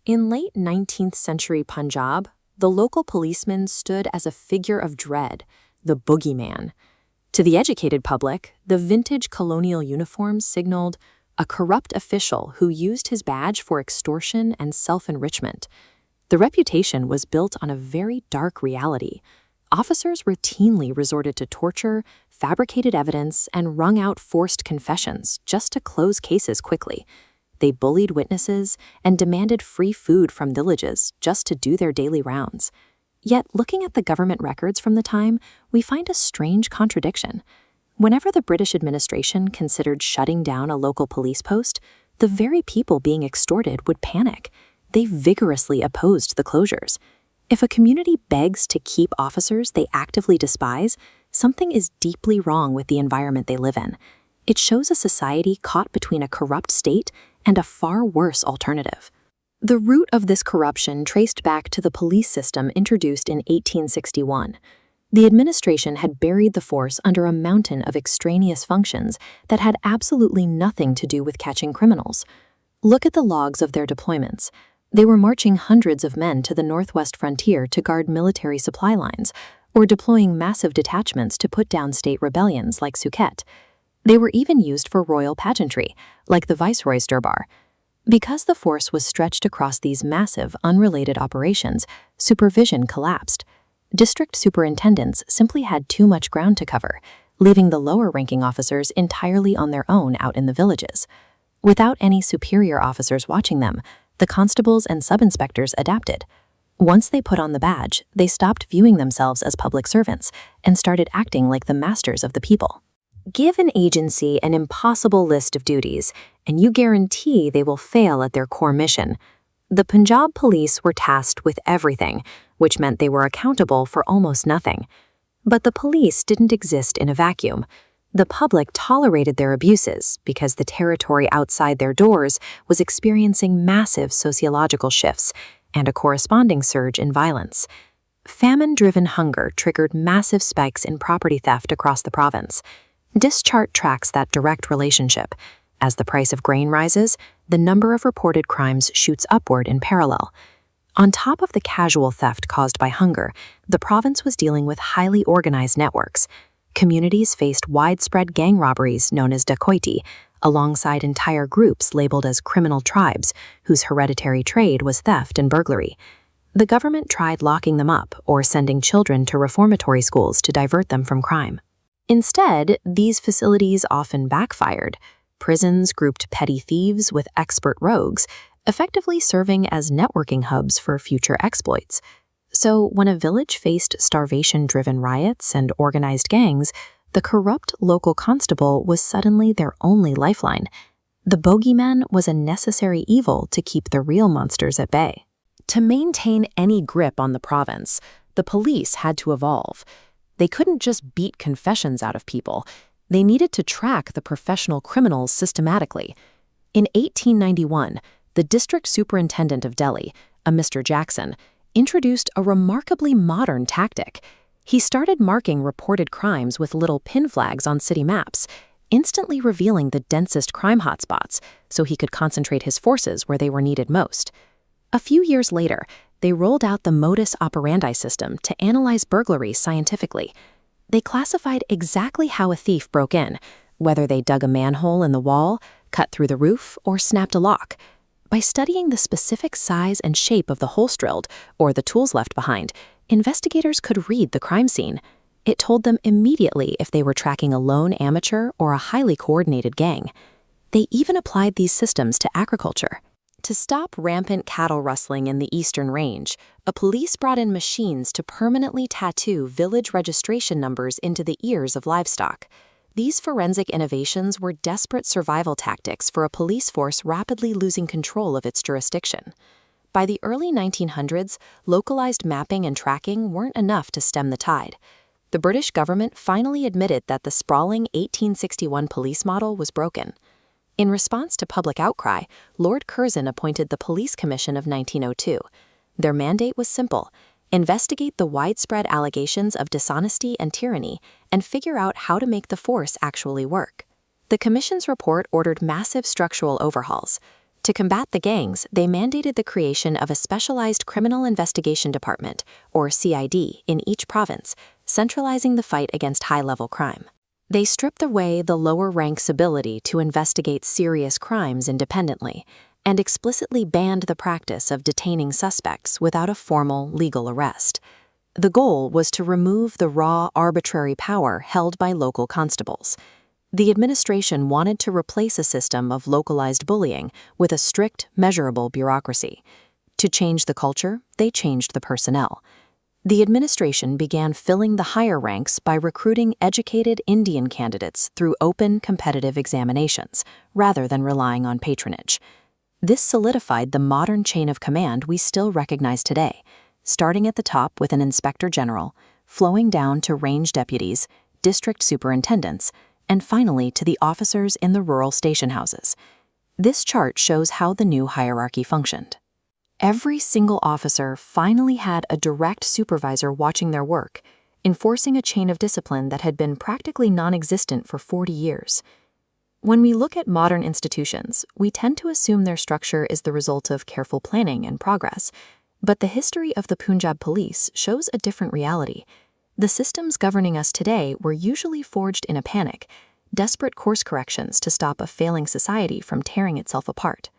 In late 19th century Punjab, the local policeman stood as a figure of dread, the boogeyman. To the educated public, the vintage colonial uniforms signaled a corrupt official who used his badge for extortion and self-enrichment. The reputation was built on a very dark reality. Officers routinely resorted to torture, fabricated evidence, and wrung out forced confessions just to close cases quickly. They bullied witnesses and demanded free food from villages just to do their daily rounds. Yet, looking at the government records from the time, we find a strange contradiction. Whenever the British administration considered shutting down a local police post, the very people being extorted would panic. They vigorously opposed the closures. If a community begs to keep officers they actively despise, something is deeply wrong with the environment they live in. It shows a society caught between a corrupt state and a far worse alternative. The root of this corruption traced back to the police system introduced in 1861. The administration had buried the force under a mountain of extraneous functions that had absolutely nothing to do with catching criminals. Look at the logs of their deployments. They were marching hundreds of men to the northwest frontier to guard military supply lines, or deploying massive detachments to put down state rebellions like Suket. They were even used for royal pageantry, like the Viceroy's Durbar. Because the force was stretched across these massive, unrelated operations, supervision collapsed. District superintendents simply had too much ground to cover, leaving the lower-ranking officers entirely on their own out in the villages. Without any superior officers watching them, the constables and sub-inspectors adapted. Once they put on the badge, they stopped viewing themselves as public servants and started acting like the masters of the people. Give an agency an impossible list of duties, and you guarantee they will fail at their core mission. The Punjab police were tasked with everything, which meant they were accountable for almost nothing. But the police didn't exist in a vacuum. The public tolerated their abuses because the territory outside their doors was experiencing massive sociological shifts and a corresponding surge in violence. Famine-driven hunger triggered massive spikes in property theft across the province. This chart tracks that direct relationship. As the price of grain rises, the number of reported crimes shoots upward in parallel. On top of the casual theft caused by hunger, the province was dealing with highly organized networks. Communities faced widespread gang robberies known as dacoity, alongside entire groups labeled as criminal tribes, whose hereditary trade was theft and burglary. The government tried locking them up or sending children to reformatory schools to divert them from crime. Instead, these facilities often backfired. Prisons grouped petty thieves with expert rogues, effectively serving as networking hubs for future exploits. So when a village faced starvation-driven riots and organized gangs, the corrupt local constable was suddenly their only lifeline. The bogeyman was a necessary evil to keep the real monsters at bay. To maintain any grip on the province, the police had to evolve. They couldn't just beat confessions out of people. They needed to track the professional criminals systematically. In 1891, the district superintendent of Delhi, a Mr. Jackson, introduced a remarkably modern tactic. He started marking reported crimes with little pin flags on city maps, instantly revealing the densest crime hotspots so he could concentrate his forces where they were needed most. A few years later, they rolled out the modus operandi system to analyze burglaries scientifically. They classified exactly how a thief broke in, whether they dug a manhole in the wall, cut through the roof, or snapped a lock. By studying the specific size and shape of the holes drilled or the tools left behind, investigators could read the crime scene. It told them immediately if they were tracking a lone amateur or a highly coordinated gang. They even applied these systems to agriculture. To stop rampant cattle rustling in the eastern range, a police brought in machines to permanently tattoo village registration numbers into the ears of livestock. These forensic innovations were desperate survival tactics for a police force rapidly losing control of its jurisdiction. By the early 1900s, localized mapping and tracking weren't enough to stem the tide. The British government finally admitted that the sprawling 1861 police model was broken. In response to public outcry, Lord Curzon appointed the Police Commission of 1902. Their mandate was simple: investigate the widespread allegations of dishonesty and tyranny, and figure out how to make the force actually work. The Commission's report ordered massive structural overhauls. To combat the gangs, they mandated the creation of a specialized criminal investigation department, or CID, in each province, centralizing the fight against high-level crime. They stripped away the lower ranks' ability to investigate serious crimes independently, and explicitly banned the practice of detaining suspects without a formal legal arrest. The goal was to remove the raw, arbitrary power held by local constables. The administration wanted to replace a system of localized bullying with a strict, measurable bureaucracy. To change the culture, they changed the personnel. The administration began filling the higher ranks by recruiting educated Indian candidates through open, competitive examinations, rather than relying on patronage. This solidified the modern chain of command we still recognize today, starting at the top with an inspector general, flowing down to range deputies, district superintendents, and finally to the officers in the rural station houses. This chart shows how the new hierarchy functioned. Every single officer finally had a direct supervisor watching their work, enforcing a chain of discipline that had been practically non-existent for 40 years. When we look at modern institutions, we tend to assume their structure is the result of careful planning and progress, but the history of the Punjab Police shows a different reality. The systems governing us today were usually forged in a panic, desperate course corrections to stop a failing society from tearing itself apart.